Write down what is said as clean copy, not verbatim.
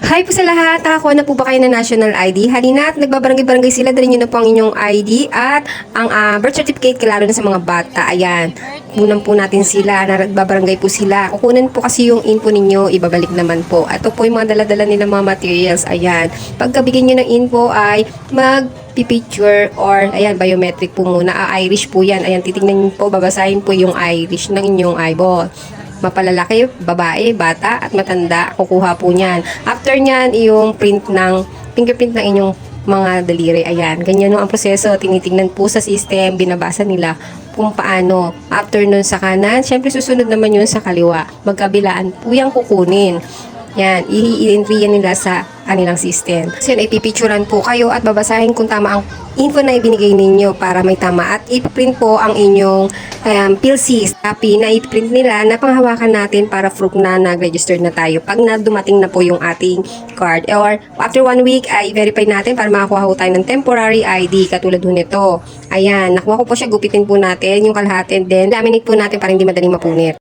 Hi po sa lahat! Nakakuha na po ba kayo ng national ID? Halina at nagbabarangay-barangay sila. Dali nyo na po ang inyong ID at ang birth certificate, klaro na sa mga bata. Ayan. Kunan po natin sila. Nagbabarangay po sila. Kukunin po kasi yung info ninyo. Ibabalik naman po. Ito po yung mga dala-dala nila mga materials. Ayan. Pagkabigyan nyo ng info ay picture or ayan, biometric po muna. Irish po yan. Ayan, titingnan po, babasahin po yung Irish ng inyong eyeball. Mapalalaki, babae, bata, at matanda, kukuha po niyan. After niyan, yung fingerprint ng inyong mga daliri. Ayan, ganyan ang proseso. Tinitingnan po sa system, binabasa nila kung paano. After nun sa kanan, syempre susunod naman yun sa kaliwa. Magkabilaan po yung kukunin. Yan, i-entry yan nila sa kanilang system. So yun, ipipicturean po kayo at babasahin kung tama ang info na ibinigay ninyo para may tama. At i-print po ang inyong PLC, copy na i-print nila na panghawakan natin para proof na nag-register na tayo pag dumating na po yung ating card. Or after 1 week, ay i-verify natin para makakuha po tayo ng temporary ID katulad po nito. Ayan, nakuha ko po siya, gupitin po natin yung kalahati, then laminate po natin para hindi madaling mapunit.